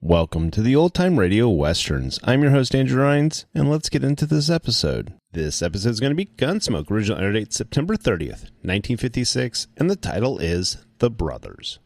Welcome to the Old Time Radio Westerns. I'm your host, Andrew Rhines, and let's get into this episode. This episode is going to be Gunsmoke, original air date September 30th, 1956, and the title is The Brothers.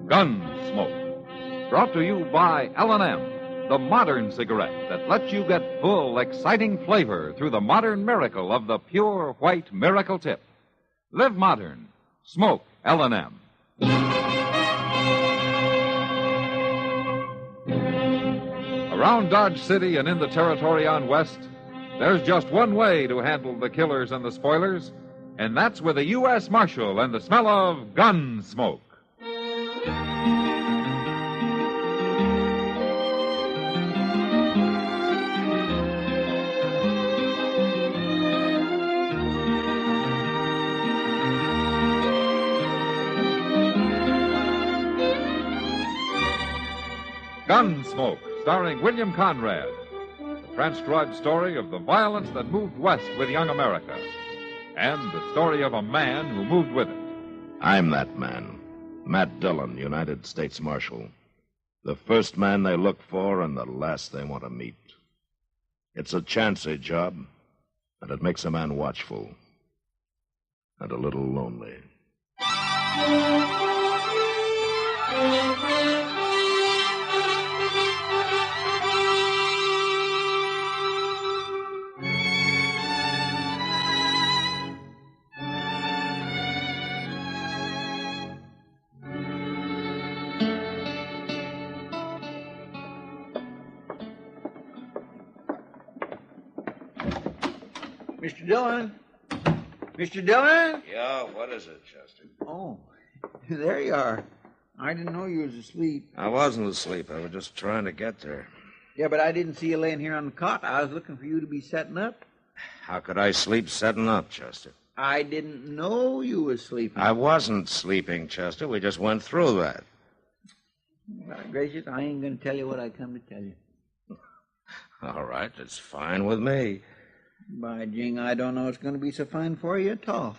Gunsmoke, brought to you by L&M. The modern cigarette that lets you get full, exciting flavor through the modern miracle of the pure white miracle tip. Live modern. Smoke L&M. Around Dodge City and in the territory on West, there's just one way to handle the killers and the spoilers, and that's with a U.S. Marshal and the smell of Gunsmoke. Gunsmoke, starring William Conrad. The transcribed story of the violence that moved west with young America. And the story of a man who moved with it. I'm that man. Matt Dillon, United States Marshal. The first man they look for and the last they want to meet. It's a chancy job, and it makes a man watchful. And a little lonely. Mr. Dillon? Mr. Dillon? Yeah, what is it, Chester? Oh, there you are. I didn't know you was asleep. I wasn't asleep. I was just trying to get there. Yeah, but I didn't see you laying here on the cot. I was looking for you to be setting up. How could I sleep setting up, Chester? I didn't know you was sleeping. I wasn't sleeping, Chester. We just went through that. Well, gracious, I ain't going to tell you what I come to tell you. All right, it's fine with me. By jing, I don't know it's going to be so fine for you at all.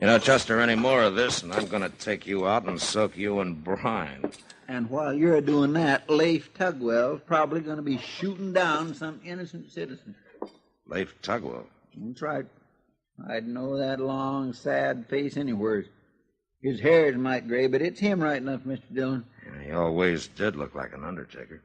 You know, Chester, any more of this, and I'm going to take you out and soak you in brine. And while you're doing that, Leif Tugwell's probably going to be shooting down some innocent citizen. Leif Tugwell? That's right. I'd know that long, sad face anywhere. His hair's might gray, but it's him right enough, Mr. Dillon. Yeah, he always did look like an undertaker.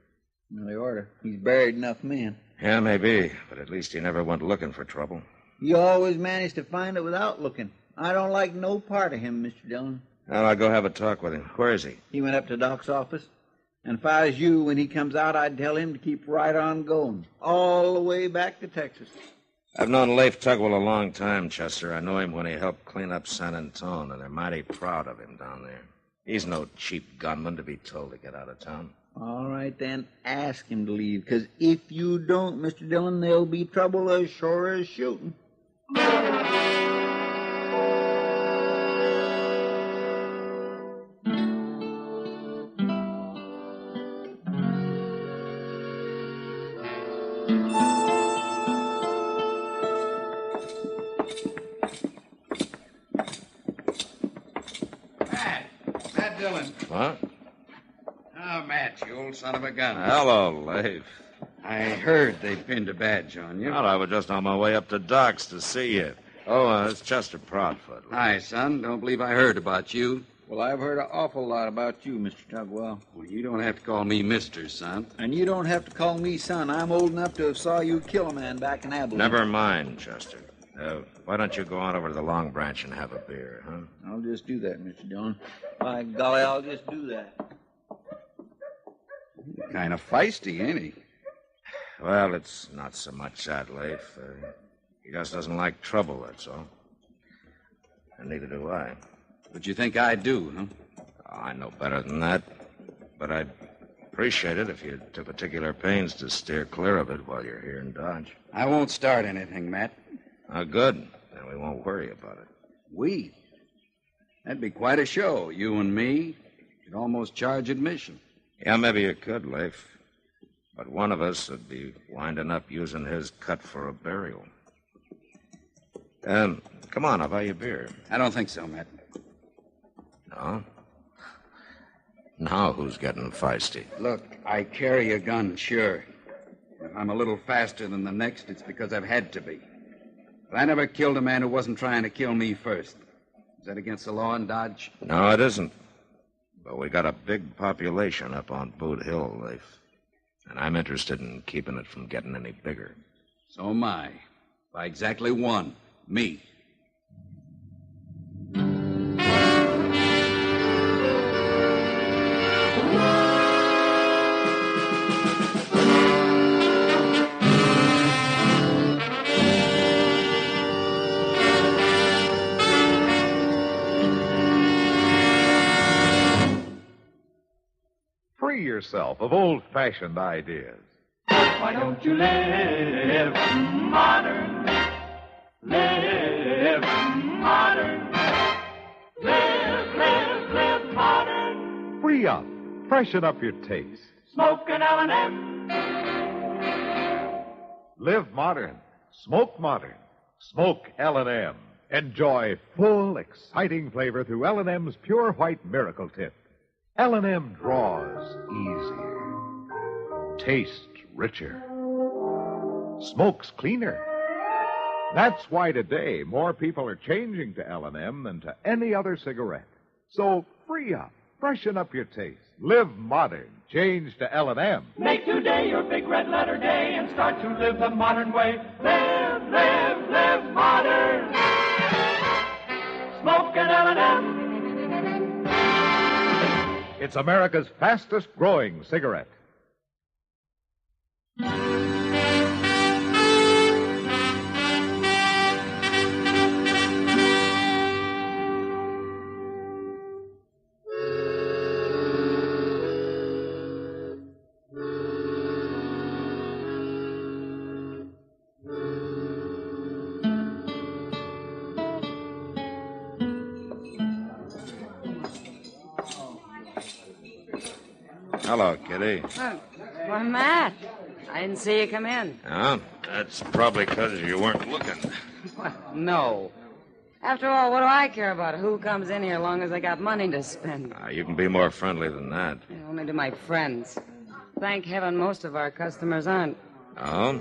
Well, they orter. He's buried enough men. Yeah, maybe, but at least he never went looking for trouble. He always managed to find it without looking. I don't like no part of him, Mr. Dillon. Well, I'll go have a talk with him. Where is he? He went up to Doc's office. And if I was you, when he comes out, I'd tell him to keep right on going. All the way back to Texas. I've known Leif Tugwell a long time, Chester. I know him when he helped clean up San Antone, and they're mighty proud of him down there. He's no cheap gunman to be told to get out of town. All right, then, ask him to leave, because if you don't, Mr. Dillon, there'll be trouble as sure as shooting. Matt Dillon. What? Oh, Matt, you old son of a gun. Hello, Leif. I heard they pinned a badge on you. Well, I was just on my way up to Doc's to see you. Oh, it's Chester Proudfoot. Hi, son. Don't believe I heard about you. Well, I've heard an awful lot about you, Mr. Tugwell. Well, you don't have to call me mister, son. And you don't have to call me son. I'm old enough to have saw you kill a man back in Abilene. Never mind, Chester. Why don't you go on over to the Long Branch and have a beer, huh? I'll just do that, Mr. Dillon. By golly, I'll just do that. Kind of feisty, ain't he? Well, it's not so much that, Leif. He just doesn't like trouble, that's all. And neither do I. But you think I do, huh? Oh, I know better than that. But I'd appreciate it if you took particular pains to steer clear of it while you're here in Dodge. I won't start anything, Matt. Oh, good. Then we won't worry about it. We? That'd be quite a show, you and me. You'd almost charge admission. Yeah, maybe you could, Leif. But one of us would be winding up using his cut for a burial. Come on, I'll buy you a beer. I don't think so, Matt. No? Now who's getting feisty? Look, I carry a gun, sure. If I'm a little faster than the next, it's because I've had to be. But I never killed a man who wasn't trying to kill me first. Is that against the law in Dodge? No, it isn't. But we got a big population up on Boot Hill, Leif. And I'm interested in keeping it from getting any bigger. So am I. By exactly one. Me. Free yourself of old-fashioned ideas. Why don't you live modern? Live modern. Live modern. Free up. Freshen up your taste. Smoke an L&M. Live modern. Smoke modern. Smoke L&M. Enjoy full, exciting flavor through L&M's Pure White Miracle Tip. L&M draws easier. Tastes richer. Smokes cleaner. That's why today more people are changing to L&M than to any other cigarette. So free up. Freshen up your taste. Live modern. Change to L&M. Make today your big red letter day and start to live the modern way. Live modern. Smoke an L&M. It's America's fastest growing cigarette. Hello, Kitty. Well, Matt, I didn't see you come in. Yeah, that's probably because you weren't looking. Well, no. After all, what do I care about who comes in here as long as I got money to spend? You can be more friendly than that. Only to my friends. Thank heaven most of our customers aren't. Oh?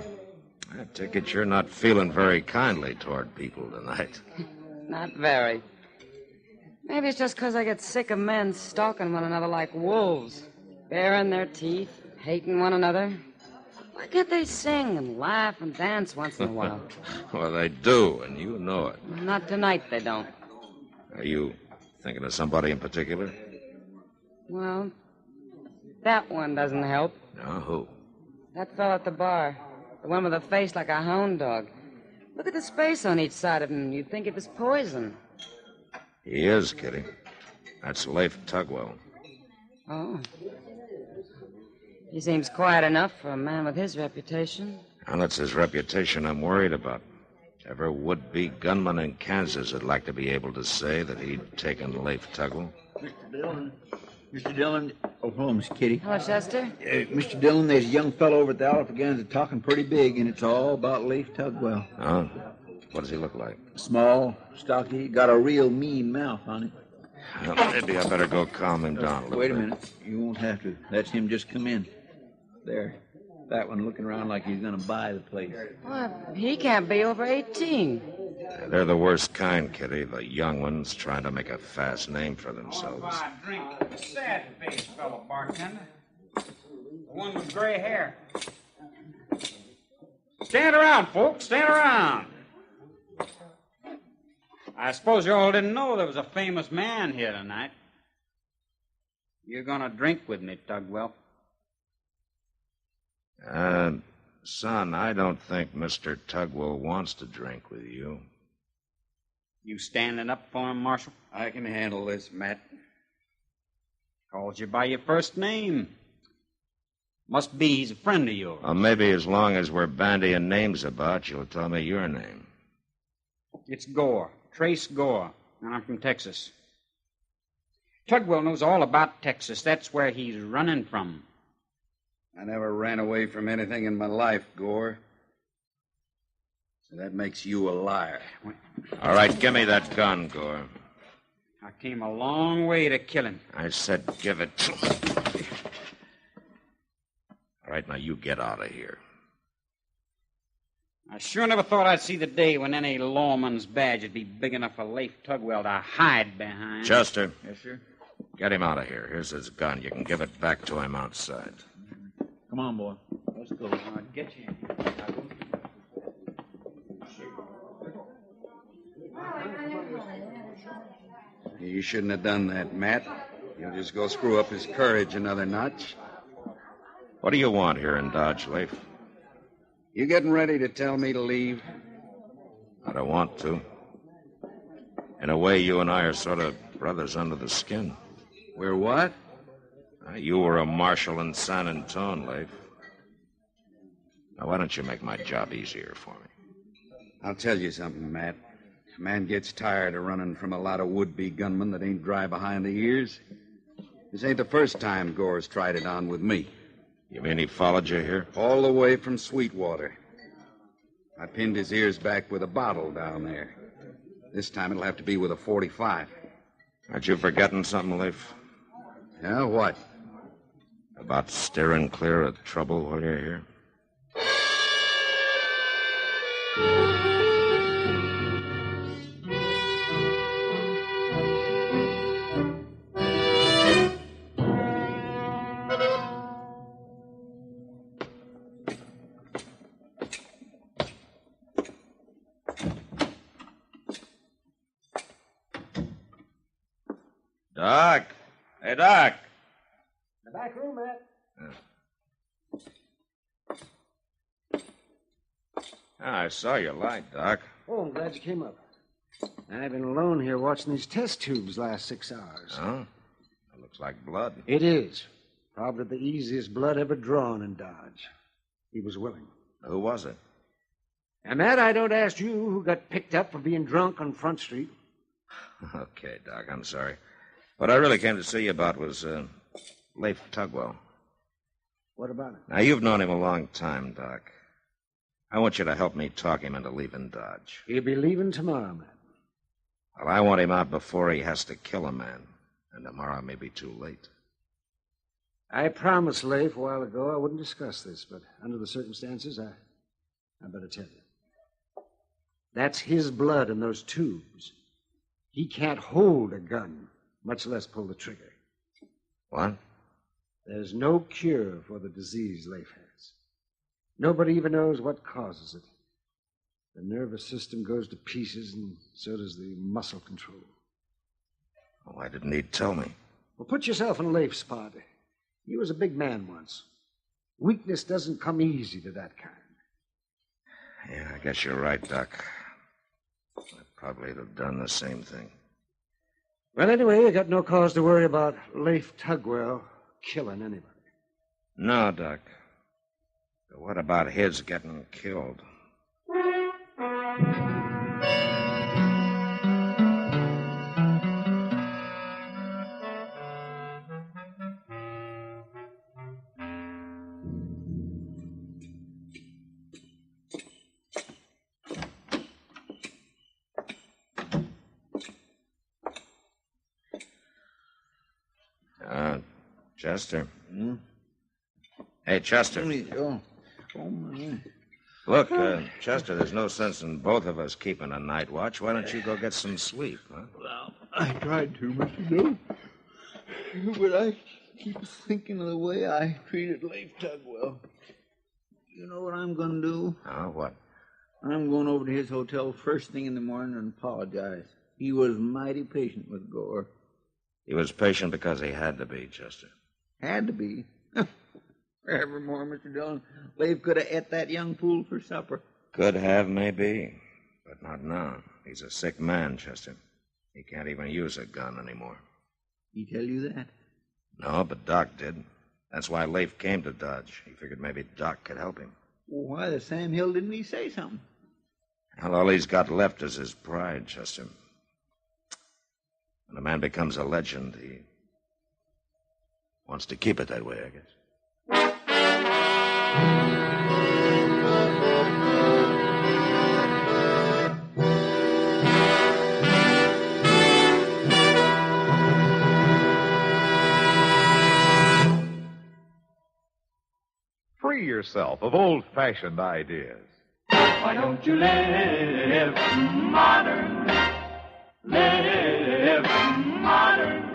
I take it you're not feeling very kindly toward people tonight. Not very. Maybe it's just because I get sick of men stalking one another like wolves, baring their teeth, hating one another. Why can't they sing and laugh and dance once in a while? Well, they do, and you know it. Not tonight, they don't. Are you thinking of somebody in particular? Well, that one doesn't help. No, who? That fellow at the bar. The one with a face like a hound dog. Look at the space on each side of him. You'd think it was poison. He is, Kitty. That's Leif Tugwell. Oh. He seems quiet enough for a man with his reputation. And it's his reputation I'm worried about. Every would-be gunman in Kansas would like to be able to say that he'd taken Leif Tugwell. Mr. Dillon. Mr. Dillon. Oh, hello, Miss Kitty. Hello, Chester. Mr. Dillon, there's a young fellow over at the Alphaganza talking pretty big, and it's all about Leif Tugwell. Oh? What does he look like? Small, stocky, got a real mean mouth on it. Well, maybe I better go calm him down a little Wait a bit. minute. You won't have to. That's him just come in. There. That one looking around like he's going to buy the place. Well, he can't be over 18. They're the worst kind, Kitty. The young ones trying to make a fast name for themselves. Drink. Sad-faced fellow, bartender. The one with gray hair. Stand around, folks. Stand around. I suppose you all didn't know there was a famous man here tonight. You're going to drink with me, Tugwell. Son, I don't think Mr. Tugwell wants to drink with you. You standing up for him, Marshal? I can handle this, Matt. Calls you by your first name. Must be he's a friend of yours. Maybe as long as we're bandying names about, you'll tell me your name. It's Gore. Trace Gore. And I'm from Texas. Tugwell knows all about Texas. That's where he's running from. I never ran away from anything in my life, Gore. So that makes you a liar. All right, give me that gun, Gore. I came a long way to kill him. I said give it to me. All right, now you get out of here. I sure never thought I'd see the day when any lawman's badge would be big enough for Leif Tugwell to hide behind. Chester. Yes, sir. Get him out of here. Here's his gun. You can give it back to him outside. Come on, boy. Let's go. I'll get you. You shouldn't have done that, Matt. You'll just go screw up his courage another notch. What do you want here in Dodge, Leif? You getting ready to tell me to leave? I don't want to. In a way, you and I are sort of brothers under the skin. We're what? You were a marshal in San Antone, Leif. Now, why don't you make my job easier for me? I'll tell you something, Matt. A man gets tired of running from a lot of would-be gunmen that ain't dry behind the ears. This ain't the first time Gore's tried it on with me. You mean he followed you here? All the way from Sweetwater. I pinned his ears back with a bottle down there. This time it'll have to be with a .45. Aren't you forgetting something, Leif? Yeah, what? About steering clear of trouble while you're here? Doc! Hey, Doc! The back room, Matt. I saw your light, Doc. Oh, I'm glad you came up. I've been alone here watching these test tubes last 6 hours. Oh? It looks like blood. It is. Probably the easiest blood ever drawn in Dodge. He was willing. Who was it? And Matt, I don't ask you who got picked up for being drunk on Front Street. Okay, Doc, I'm sorry. What I really came to see you about was Leif Tugwell. What about it? Now, you've known him a long time, Doc. I want you to help me talk him into leaving Dodge. He'll be leaving tomorrow, Matt. Well, I want him out before he has to kill a man. And tomorrow may be too late. I promised Leif a while ago I wouldn't discuss this, but under the circumstances, I better tell you. That's his blood in those tubes. He can't hold a gun, much less pull the trigger. What? There's no cure for the disease Leif has. Nobody even knows what causes it. The nervous system goes to pieces, and so does the muscle control. Oh, why didn't he tell me? Well, put yourself in Leif's spot. He was a big man once. Weakness doesn't come easy to that kind. Yeah, I guess you're right, Doc. I'd probably have done the same thing. Well, anyway, you got no cause to worry about Leif Tugwell killing anybody. No, Doc. But what about his getting killed? Chester. Hmm? Hey, Chester. Oh, my. Look, Chester, there's no sense in both of us keeping a night watch. Why don't you go get some sleep, huh? Well, I tried to, Mr. Dillon. But I keep thinking of the way I treated Leif Tugwell. You know what I'm going to do? Oh, what? I'm going over to his hotel first thing in the morning and apologize. He was mighty patient with Gore. He was patient because he had to be, Chester. Had to be. Forevermore, Mr. Dillon. Leif could have ate that young fool for supper. Could have, maybe. But not now. He's a sick man, Chester. He can't even use a gun anymore. He tell you that? No, but Doc did. That's why Leif came to Dodge. He figured maybe Doc could help him. Well, why the Sam Hill didn't he say something? Well, all he's got left is his pride, Chester. When a man becomes a legend, he wants to keep it that way, I guess. Free yourself of old-fashioned ideas. Why don't you live modern? Live modern.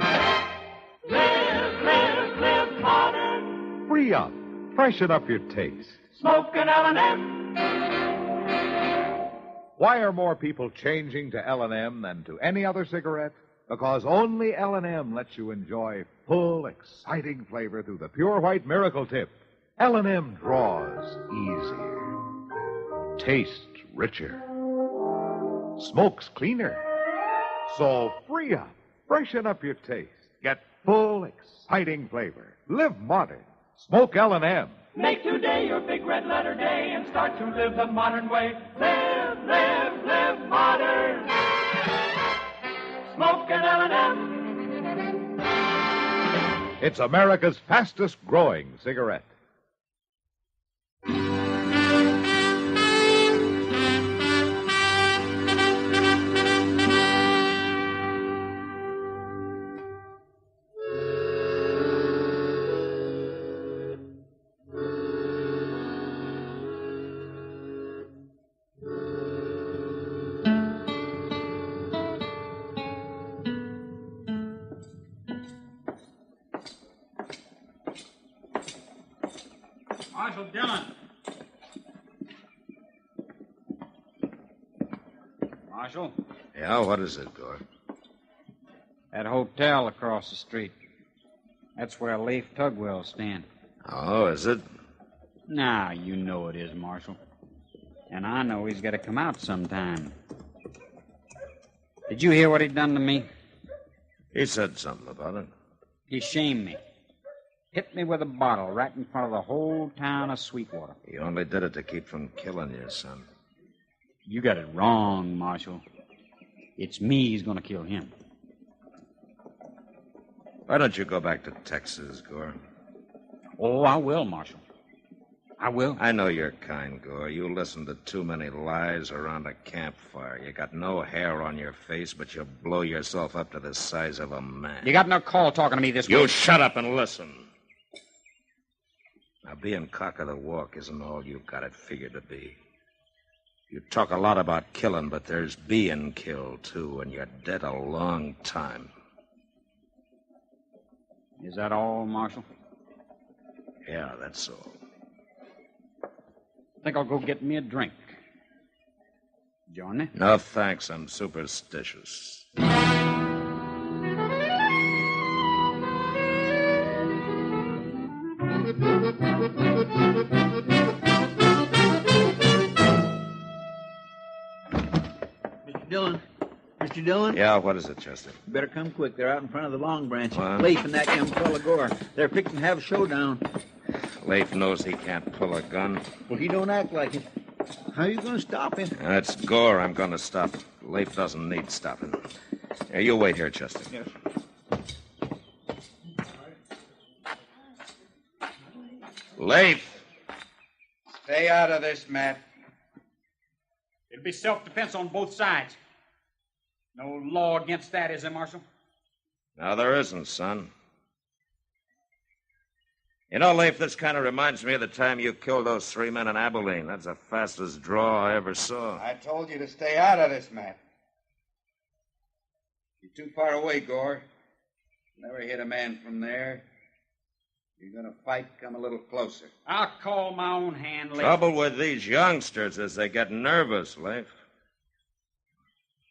Live modern. Free up. Freshen up your taste. Smoke an L&M. Why are more people changing to L&M than to any other cigarette? Because only L&M lets you enjoy full, exciting flavor through the pure white miracle tip. L&M draws easier, tastes richer, smokes cleaner. So free up, freshen up your taste, get full, exciting flavor. Live modern. Smoke L&M. Make today your big red letter day and start to live the modern way. Live modern. Smoke an L&M. It's America's fastest growing cigarette. Marshal Dillon. Marshal, Yeah, what is it, Gore? that hotel across the street. That's where Leif Tugwell's staying. Oh, is it? Now, you know it is, Marshal. And I know he's got to come out sometime. Did you hear what he done to me? He said something about it. He shamed me. Hit me with a bottle right in front of the whole town of Sweetwater. He only did it to keep from killing you, son. You got it wrong, Marshal. It's me he's going to kill him. Why don't you go back to Texas, Gore? Oh, I will, Marshal. I will. I know you're kind, Gore. You listen to too many lies around a campfire. You got no hair on your face, but you blow yourself up to the size of a man. You got no call talking to me this way. You shut up and listen. Now, being cock of the walk isn't all you've got it figured to be. You talk a lot about killing, but there's being killed, too, and you're dead a long time. Is that all, Marshal? Yeah, that's all. Think I'll go get me a drink. Join me? No, thanks. I'm superstitious. Mr. Dillon. Mr. Dillon? Yeah, what is it, Chester? You better come quick. They're out in front of the Long Branch. What? Leif and that young fella Gore. They're fixing to have a showdown. Leif knows he can't pull a gun. Well, he don't act like it. How are you going to stop him? That's Gore I'm going to stop. Leif doesn't need stopping. Yeah, you wait here, Chester. Yes. Leif! Stay out of this, Matt. It'll be self-defense on both sides. No law against that, is there, Marshal? No, there isn't, son. You know, Leif, this kind of reminds me of the time you killed those 3 men in Abilene. That's the fastest draw I ever saw. I told you to stay out of this, Matt. You're too far away, Gore. Never hit a man from there. You're going to fight, come a little closer. I'll call my own hand, Leif. Trouble with these youngsters is they get nervous, Leif.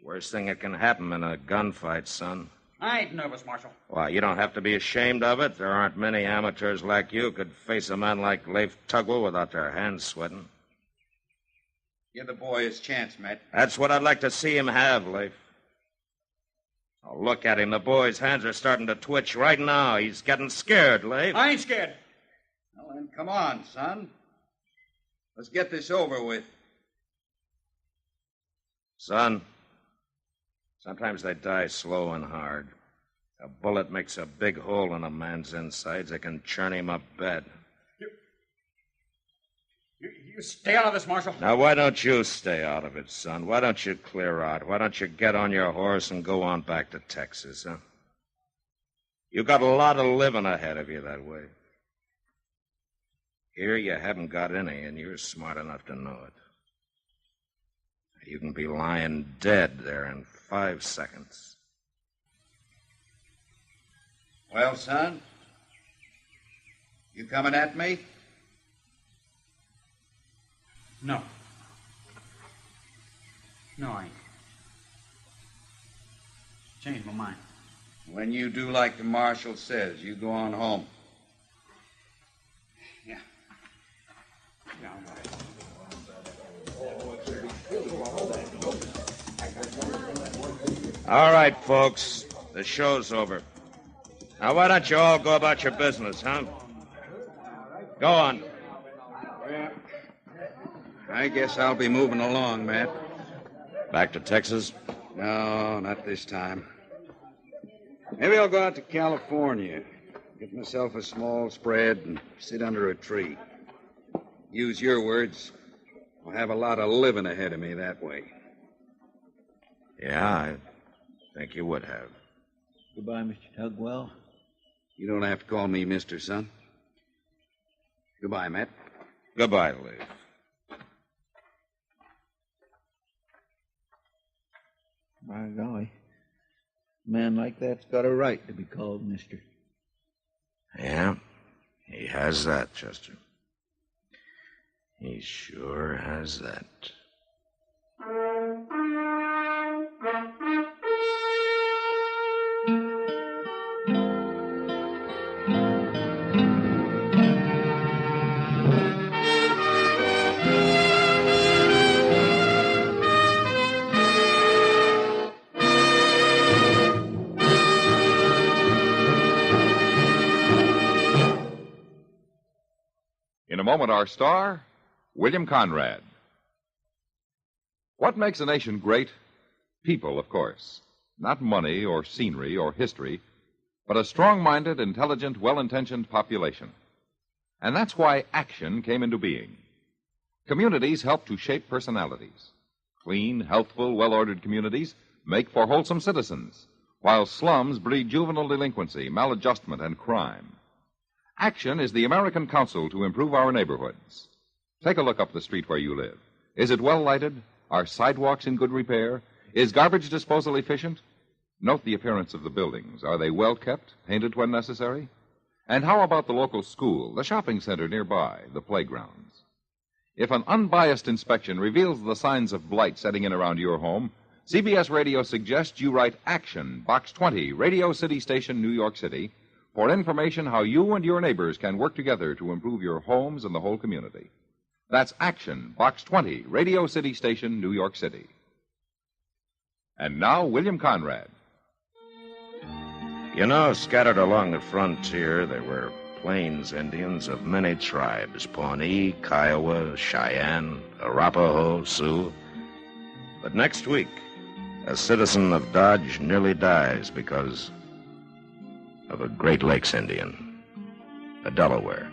Worst thing that can happen in a gunfight, son. I ain't nervous, Marshal. Why, you don't have to be ashamed of it. There aren't many amateurs like you who could face a man like Leif Tugwell without their hands sweating. Give the boy his chance, Matt. That's what I'd like to see him have, Leif. Oh, look at him. The boy's hands are starting to twitch right now. He's getting scared, Leif. I ain't scared. Well, then, come on, son. Let's get this over with. Son, sometimes they die slow and hard. A bullet makes a big hole in a man's insides. It can churn him up bad. You stay out of this, Marshal. Now, why don't you stay out of it, son? Why don't you clear out? Why don't you get on your horse and go on back to Texas, huh? You got a lot of living ahead of you that way. Here you haven't got any, and you're smart enough to know it. You can be lying dead there in 5 seconds. Well, son? You coming at me? No. No, I ain't. Changed my mind. When you do like the marshal says, you go on home. Yeah. Yeah, all right. All right, folks. The show's over. Now, why don't you all go about your business, huh? Go on. I guess I'll be moving along, Matt. Back to Texas? No, not this time. Maybe I'll go out to California, get myself a small spread, and sit under a tree. Use your words. I'll have a lot of living ahead of me that way. Yeah, I think you would have. Goodbye, Mr. Tugwell. You don't have to call me Mr. Son. Goodbye, Matt. Goodbye, Leif. By golly, a man like that's got a right to be called Mister. Yeah, he has that, Chester. He sure has that. In a moment, our star, William Conrad. What makes a nation great? People, of course. Not money or scenery or history, but a strong-minded, intelligent, well-intentioned population. And that's why action came into being. Communities help to shape personalities. Clean, healthful, well-ordered communities make for wholesome citizens, while slums breed juvenile delinquency, maladjustment, and crime. Action is the American Council to improve our neighborhoods. Take a look up the street where you live. Is it well lighted? Are sidewalks in good repair? Is garbage disposal efficient? Note the appearance of the buildings. Are they well kept, painted when necessary? And how about the local school, the shopping center nearby, the playgrounds? If an unbiased inspection reveals the signs of blight setting in around your home, CBS Radio suggests you write Action, Box 20, Radio City Station, New York City, for information how you and your neighbors can work together to improve your homes and the whole community. That's Action, Box 20, Radio City Station, New York City. And now, William Conrad. You know, scattered along the frontier, there were Plains Indians of many tribes: Pawnee, Kiowa, Cheyenne, Arapaho, Sioux. But next week, a citizen of Dodge nearly dies because of a Great Lakes Indian, a Delaware.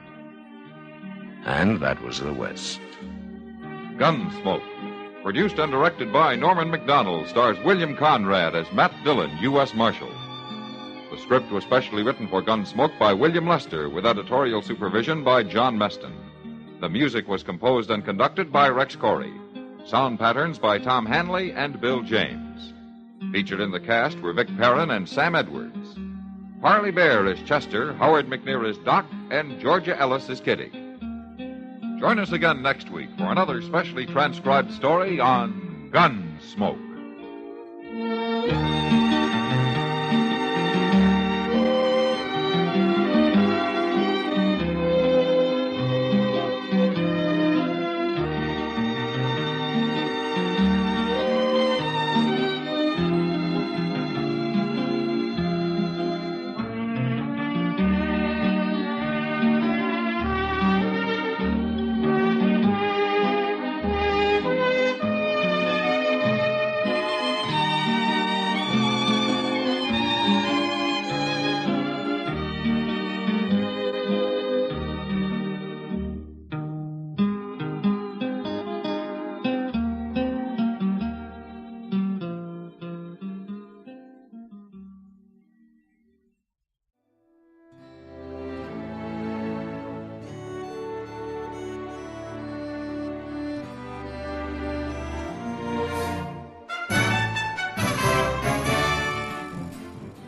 And that was the West. Gunsmoke. Produced and directed by Norman MacDonald, stars William Conrad as Matt Dillon, U.S. Marshal. The script was specially written for Gunsmoke by William Lester, with editorial supervision by John Meston. The music was composed and conducted by Rex Corey. Sound patterns by Tom Hanley and Bill James. Featured in the cast were Vic Perrin and Sam Edwards. Harley Bear is Chester, Howard McNear is Doc, and Georgia Ellis is Kitty. Join us again next week for another specially transcribed story on Gunsmoke.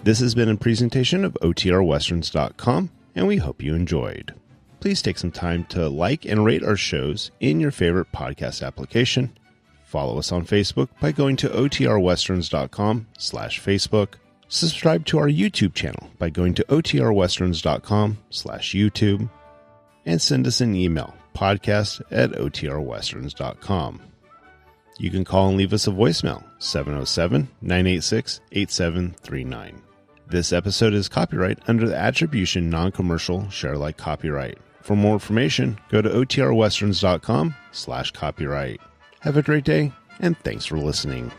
This has been a presentation of OTRWesterns.com, and we hope you enjoyed. Please take some time to like and rate our shows in your favorite podcast application. Follow us on Facebook by going to OTRWesterns.com/Facebook. Subscribe to our YouTube channel by going to OTRWesterns.com/YouTube. And send us an email, podcast@OTRWesterns.com. You can call and leave us a voicemail, 707-986-8739. This episode is copyright under the Attribution Non-Commercial Share Alike Copyright. For more information, go to OTRWesterns.com/copyright. Have a great day, and thanks for listening.